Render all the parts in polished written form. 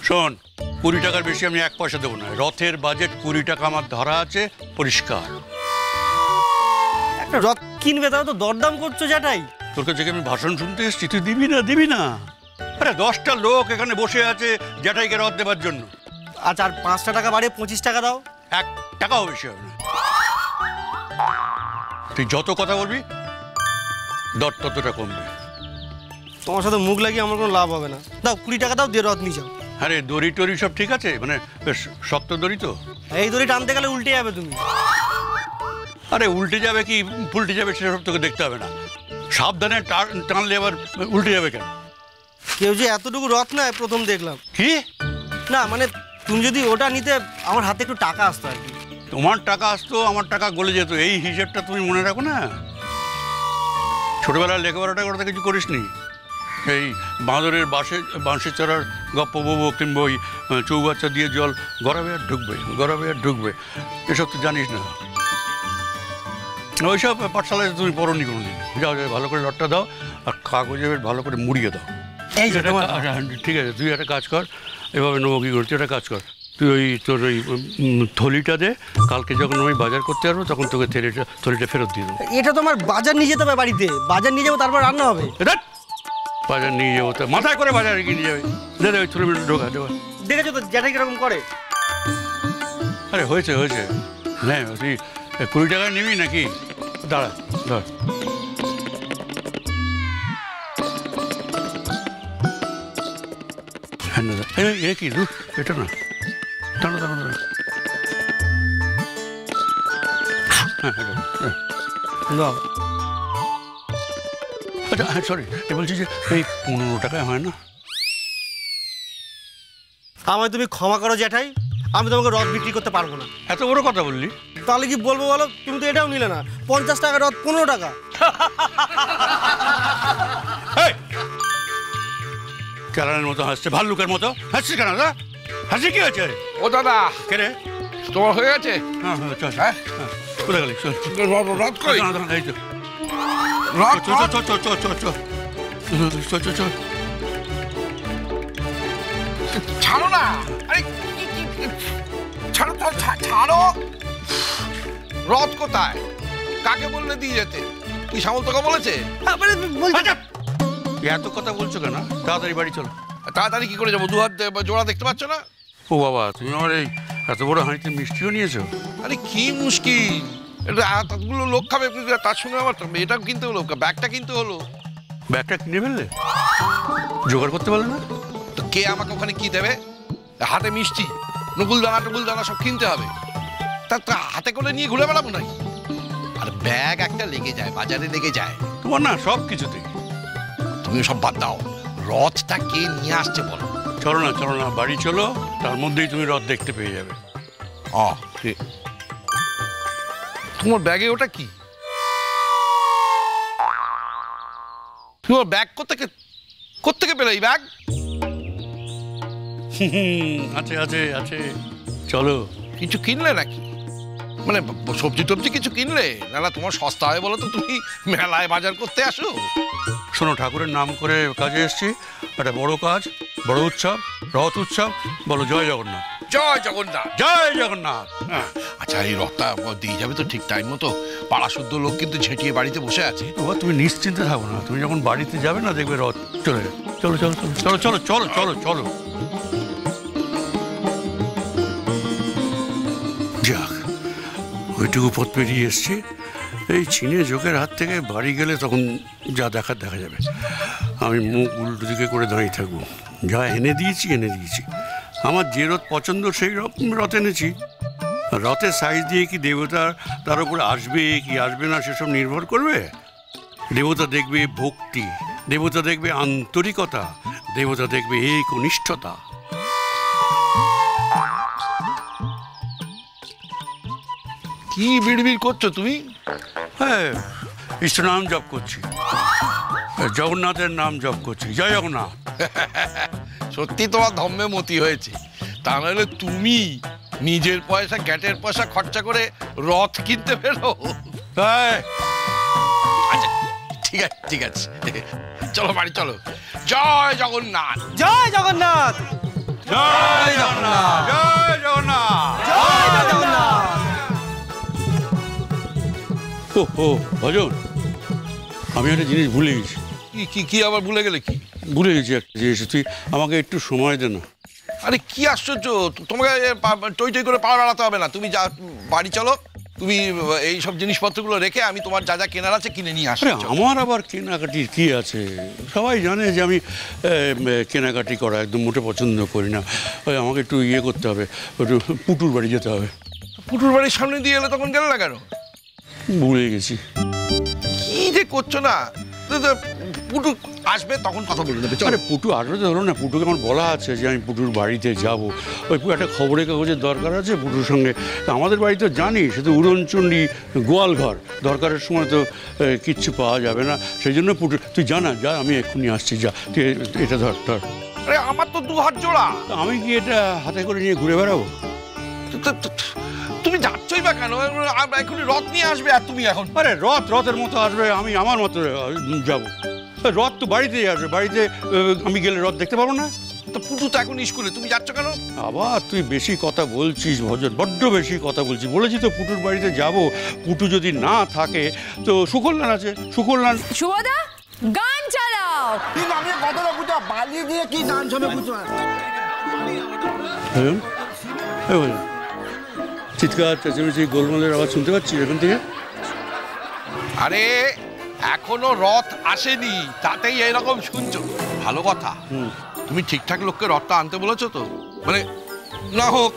শোন, 20 টাকার বেশি আমি 1 পয়সা দেবো না। রথের বাজেট 20 টাকা আমার ধরা আছে, পরিষ্কার। একটা রথ কিনবে তাও তো দরদাম করছো জ্যাঠাই। তোর কাছে আমি ভাষণ শুনতে এসেছি, তুই দিবি না? আরে 10টা লোক এখানে বসে আছে জ্যাঠাইকে রথ দেবার জন্য। আচ্ছা, আর 5টা টাকা বাড়িয়ে 25 টাকা দাও। 1 টাকাও বেশি হবে না। তুই যত কথা বলবি দর ততটা কমবে। তোমার সাথে মুখ লাগিয়ে আমার কোনো লাভ হবে না। দাও 20 টাকা দাও, দিয়ে রথ নিয়ে যাও। আরে দড়ি টড়ি সব ঠিক আছে? মানে বেশ শক্ত দড়ি তো? এই দড়ি টানতে গেলে উল্টে যাবে তুমি। আরে উল্টে যাবে কি পুল্টে যাবে সেসব তোকে দেখতে হবে না। সাবধানে টানলে আবার উল্টে যাবে কেন? কেউ যে এতটুকু রথ নেয় প্রথম দেখলাম। কি না মানে তুমি যদি ওটা নিতে আমার হাতে একটু টাকা আসতো আর কি। তোমার টাকা আসতো, আমার টাকা গলে যেত, এই হিসেবটা তুমি মনে রাখো না। ছোটবেলায় লেখাপড়াটা করতে কিছু করিসনি? এই বাঁদরের বাঁশে চড়ার গপ্প বউ কিংবা ওই চৌবাচ্চা দিয়ে জল গড়াবে আর ঢুকবে, এসব তো জানিস না। ওইসব পাঠশালায় তুমি পড়নি কোনোদিন। যাও ভালো করে রথটা দাও আর কাগজে ভালো করে মুড়িয়ে দাও। ঠিক আছে, তুই একটা কাজ কর, এভাবে নেবো কি করছি, একটা কাজ কর, তুই ওই তোর ওই থলিটা দে, কালকে যখন আমি বাজার করতে আসবো তখন তোকে থলিটা ফেরত দিয়ে দেবো। এটা তো আমার বাজার নিয়ে যেতে হবে, বাড়িতে বাজার নিয়ে যাবো, তারপর রান্না হবে। বাজার নিয়ে যাবো তো মাথায় করে বাজারে কিনে যাবে। দে ওই থলি ঢোকা দেবো। দেখেছো তো জ্যাঠাই কিরকম করে। আরে হয়েছে হ্যাঁ, তুই 20 টাকা নিবি নাকি? দাঁড়া ধর। এ কি দু এটা না, দাঁড়া। আচ্ছা হ্যাঁ, সরি, বলছি যে এই 15 টাকায় হয় না? আমায় তুমি ক্ষমা করো জ্যাঠাই, আমি তোমাকে রথ বিক্রি করতে পারবো না। এত বড় কথা বললি? তাহলে কি বলবো বলো? তুমি তো এটাও নিলে না। 50 টাকা রথ 15 টাকা। কেরানের মতো হাসছে, ভাল্লুকের মতো হাসছিস কেন? হাসি কি হয়েছে? ও দাদা, কে রে? তোমার হয়ে গেছে? হ্যাঁ চল। কোথায় গেলি? চল। রথ কই? এই তো রথ চল। ছাড়ো না, আরে ছাড়ো। রথ কোথায়? কাকে বললে দিয়ে যেতে? কি সামল তোকে বলেছে? এত কথা বলছো কেন? তাড়াতাড়ি বাড়ি চলো। তাড়াতাড়ি কি করে যাবো? 2 হাত জোড়া দেখতে পাচ্ছ না? ও বাবা, তুমি আমার এই এত বড় হাঁড়িতে মিষ্টিও নিয়েছো? আরে কি মুশকিল, এটা এতগুলো লোক খাবে, তার সঙ্গে আমার এটাও কিনতে হলো, ব্যাগটা কিনতে হলো। ব্যাগটা কিনে ফেললে? জোগাড় করতে পারলে না? তো কে আমাকে ওখানে কি দেবে? হাতে মিষ্টি, নকুল দানা সব কিনতে হবে, তা হাতে করে নিয়ে ঘুরে বেড়াবো নাকি? আর ব্যাগ একটা লেগে যায়, বাজারে লেগে যায়। তোমার না সব কিছুতে। তুমি সব বাদ দাও, রথটা কে নিয়ে আসছে বলো? চলো না বাড়ি চলো, তার মধ্যেই তুমি রথ দেখতে পেয়ে যাবে। তোমার ব্যাগে ওটা কি? তোমার ব্যাগ কোত্থেকে পেলে এই ব্যাগ? আছে চলো। কিছু কিনলে নাকি? মানে সবজি টবজি কিছু কিনলে? না তোমার সস্তা হয় বলো তো, তুমি মেলায় বাজার করতে আসো। শোনো, ঠাকুরের নাম করে কাজে এসছি, একটা বড় কাজ, বড় উৎসব, রথ উৎসব। বলো জয় জগন্নাথ। জয় জগন্নাথ। জয় জগন্নাথ। আচ্ছা, এই রথটা দিয়ে যাবে তো ঠিক টাইম মতো? পাড়া শুদ্ধ লোক কিন্তু ঝেঁটিয়ে বাড়িতে বসে আছে। তুমি নিশ্চিন্তে থাকো না, তুমি যখন বাড়িতে যাবে না দেখবে রথ চলে যাবে। চলো। যাক, ওইটুকু পথ পেরিয়ে এসছি। এই চিনে যোগের হাত থেকে বাড়ি গেলে তখন যা দেখা যাবে। আমি মুখ উল্টো দিকে করে দাঁড়িয়ে থাকবো। যা এনে দিয়েছি। আমার যে রথ পছন্দ সেই রথ এনেছি। রথের সাইজ দিয়ে কি দেবতা তার উপরে আসবে কি আসবে না সেসব নির্ভর করবে? দেবতা দেখবে ভক্তি, দেবতা দেখবে আন্তরিকতা, দেবতা দেখবে এই কনিষ্ঠতা। কি বিড়বিড় করছো তুমি? হ্যাঁ, ইষ্ট নাম জপ করছি, জগন্নাথের নাম জপ করছি। জয় জগন্নাথ। সত্যি তোমার ধম্মে মতি হয়েছে। তা নাহলে তুমি নিজের পয়সা, ক্যাটের পয়সা খরচা করে রথ কিনতে পেরো? আচ্ছা ঠিক আছে চলো বাড়ি চলো। জয় জগন্নাথ। জয় জগন্নাথ। জয় জগন্নাথ, জয় জগন্নাথ, জয় জগন্নাথ। ও ভজন, আমি একটা জিনিস ভুলে গেছি। কি কি কি আবার ভুলে গেলে? কি ভুলে গেছি একটা জিনিস, তুই আমাকে একটু সময় দে না। আরে কি আশ্চর্য, তোমাকে টই টই করে পা বাড়াতে হবে না। তুমি যা বাড়ি চলো, তুমি এই সব জিনিসপত্রগুলো রেখে আমি তোমার যা যা কেনার আছে কিনে নিয়ে আসি। আরে আমার আবার কেনাকাটির কি আছে? সবাই জানে যে আমি কেনাকাটি করা একদম মোটে পছন্দ করি না। ওই আমাকে একটু ইয়ে করতে হবে, একটু পুটুর বাড়ি যেতে হবে। পুটুর বাড়ির সামনে দিয়ে এলে তখন গেলে না কেন? ভুলে গেছি। কি যে করছো না, পুটু আসবে তখন কথা বলে দেবে। আরে পুটু আসবে তো ধরো না, পুটুকে আমার বলা আছে যে আমি পুটুর বাড়িতে যাব। ওই একটা খবরের কাগজের দরকার আছে পুটুর সঙ্গে। আমাদের বাড়ি তো জানিস, শুধু উড়নচণ্ডী গোয়ালঘর, দরকারের সময় তো কিচ্ছু পাওয়া যাবে না। সেই জন্য পুটু, তুই জানা যা, আমি এক্ষুনি আসছি, যা তুই এটা ধর ধর। আরে আমার তো 2 হাত জোড়া, আমি কি এটা হাতে করে নিয়ে ঘুরে বেড়াবো? তুমি যাচ্ছই বা কেন? এখনই রথ নিয়ে আসবে আর তুমি এখন? আরে রথের মতো আসবে, আমি আমার মতো যাব। রথ তো বাড়িতেই আসবে, বাড়িতে আমি গেলে রথ দেখতে পাবো না। তো পুটু তো এখন স্কুলে, তুমি যাচ্ছ কেন? আবার তুই বেশি কথা বলছিস ভজন, বড্ড বেশি কথা বলছিস। বলেছি তো পুটুর বাড়িতে যাব। পুটু যদি না থাকে তো সুকল্যাণ আছে, সুকল্যাণ। শুভদা, গান চালাও। কিন্তু আমি কতটা বুঝা বালি দিয়ে কি গান শোনে বুঝতে পারি। চিৎকার চেঁচামেচি গোলমালের আওয়াজ শুনতে পাচ্ছি এখান থেকে। আরে এখনো রথ আসেনি, তাতেই এরকম শুনছো? ভালো কথা, তুমি ঠিকঠাক লোককে রথটা আনতে বলেছো তো? মানে না হোক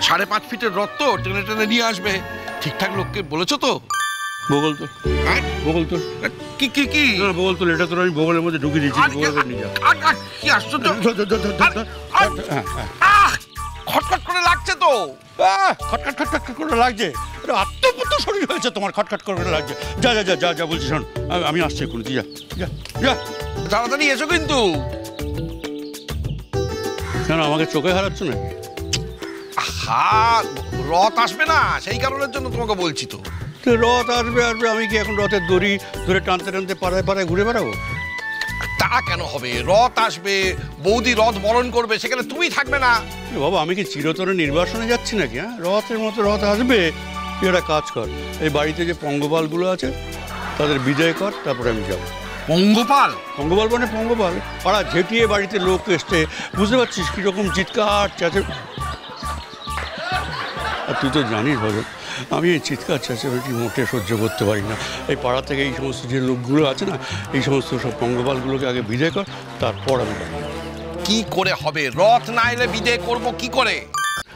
5.5 ফিটের রথ তো টেনে টেনে নিয়ে আসবে, ঠিকঠাক লোককে বলেছো তো? বগল তোল, বগল তোল। কি কি কি বগল তোল, এটা তোর আমি বগলের মধ্যে ঢুকিয়ে দিচ্ছি। কি আশ্চর্য, খটখট করে লাগছে তো। খটখট খটখট করে লাগছে, আত্মপুত্র শরীর হয়েছে তোমার, খটখট করে লাগছে। যা যা যা যা যা বলছি, শোন আমি আসছি এক্ষুনি, তুই যা যা যা। তাড়াতাড়ি এসো কিন্তু। কেন আমাকে চোখে হারাচ্ছ নাকি? রথ আসবে না, সেই কারণের জন্য তোমাকে বলছি তো। রথ আসবে আসবে, আমি কি এখন রথের দড়ি ধরে টানতে টানতে পাড়ায় পাড়ায় ঘুরে বেড়াবো? তা কেন হবে? রথ আসবে, বৌদি রথ বরণ করবে, সেখানে তুমি থাকবে না। বাবা আমি কি চিরতরে নির্বাসনে যাচ্ছি নাকি? হ্যাঁ, রথের মতো রথ আসবে। তুই একটা কাজ কর, এই বাড়িতে যে পঙ্গপালগুলো আছে তাদের বিদায় কর, তারপরে আমি যাবো। পঙ্গপাল? পঙ্গপাল মানে পঙ্গপাল, পাড়া ঝেঁটিয়ে বাড়িতে লোক এসছে, বুঝতে পারছিস কীরকম চিৎকার চেঁচে। আর তুই তো জানিস ভজন, আমি এই চিৎকার চেঁচামেচি মোটে সহ্য করতে পারি না। এই পাড়া থেকে এই সমস্ত যে লোকগুলো আছে না, এই সমস্ত সব পঙ্গপালগুলোকে আগে বিদায় কর, তারপর আমি বাড়ি যাবো। কি করে হবে? রথ না এলে বিদায় করবো কি করে?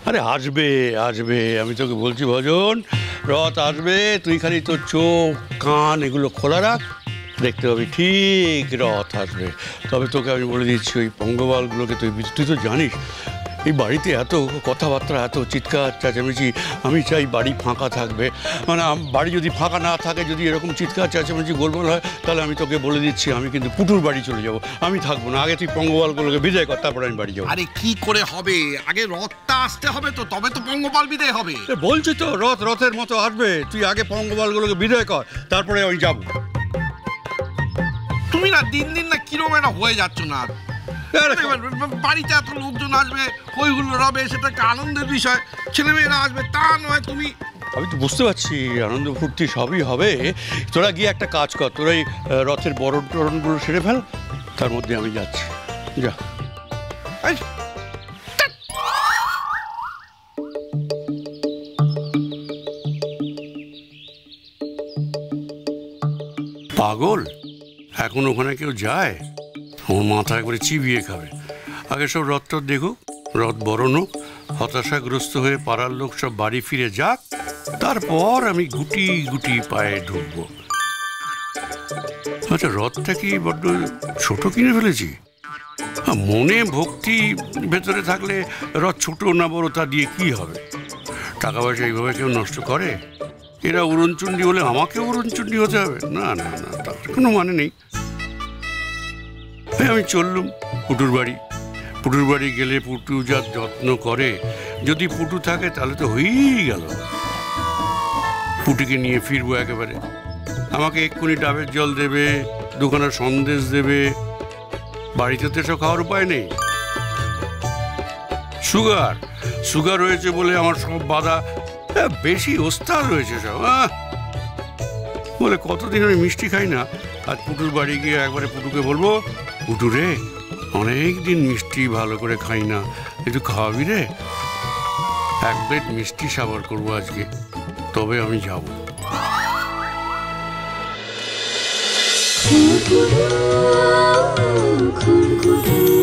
আরে আসবে আসবে, আমি তোকে বলছি ভজন, রথ আসবে। তুই খালি তোর চোখ কান এগুলো খোলা রাখ, দেখতে পাবি ঠিক রথ আসবে। তবে তোকে আমি বলে দিচ্ছি, ওই পঙ্গপালগুলোকে তুই তো জানিস এই বাড়িতে এত কথাবার্তা, এত চিৎকার চেঁচামেচি, আমি চাই বাড়ি ফাঁকা থাকবে। মানে বাড়ি যদি ফাঁকা না থাকে, যদি এরকম চিৎকার চেঁচামেচি গোলমাল হয়, তাহলে আমি তোকে বলে দিচ্ছি আমি কিন্তু পুটুর বাড়ি চলে যাব, আমি থাকবো না। আগে তুই পঙ্গপালগুলোকে বিদায় কর, তারপরে আমি বাড়ি যাবো। আরে কি করে হবে? আগে রথটা আসতে হবে তো, তবে তো পঙ্গপাল বিদায় হবে। বলছি তো রথের মতো আসবে, তুই আগে পঙ্গপালগুলোকে বিদায় কর, তারপরে আমি যাবো। তুমি না দিন দিন না কিরম একটা হয়ে যাচ্ছ না। বাড়িতে এত লোকজন আসবে, হইগুলো রবে, সেটা একটা আনন্দের বিষয়, ছেলেমেয়েরা আসবে, তা নয় তুমি। আমি তো বুঝতে পারছি আনন্দ ফুর্তি সবই হবে। তোরা গিয়ে একটা কাজ কর, তোরা এই রথের বরণ টরণগুলো সেরে ফেল, তার মধ্যে আমি যাচ্ছি। যা। পাগল, এখন ওখানে কেউ যায়? আমার মাথা একবারে চিবিয়ে খাবে। আগে সব রথ টথ দেখুক, রথ বরণ হোক, হতাশাগ্রস্ত হয়ে পাড়ার লোক সব বাড়ি ফিরে যাক, তারপর আমি গুটি গুটি পায়ে ঢুকবো। আচ্ছা, রথটা কি বড্ড ছোট কিনে ফেলেছি? মনে ভক্তি ভেতরে থাকলে রথ ছোট না বড় তা দিয়ে কি হবে? টাকা পয়সা এইভাবে কেউ নষ্ট করে? এরা উড়নচণ্ডী হলে আমাকে উড়নচণ্ডী হতে হবে? না না না, তার কোনো মানে নেই। আমি চললুম পুটুর বাড়ি। পুটুর বাড়ি গেলে পুটু যা যত্ন করে, যদি পুটু থাকে তাহলে তো হয়েই গেল। পুটুকে নিয়ে ফিরবো একেবারে। আমাকে এক্ষুনি ডাবের জল দেবে, দোকানে সন্দেশ দেবে, বাড়িতে তো এসব খাওয়ার উপায় নেই। সুগার সুগার হয়েছে বলে আমার সব বাধা, বেশি ওস্তাদ হয়েছে সব। বলে কতদিন আমি মিষ্টি খাই না, আজ পুটুর বাড়ি গিয়ে একবারে পুটুকে বলবো, পুটু রে অনেক দিন মিষ্টি ভালো করে খাই না, একটু খাওয়াবি রে, এক প্লেট মিষ্টি সাবার করবো আজকে, তবে আমি যাব। খুরকুরু খুরকুরু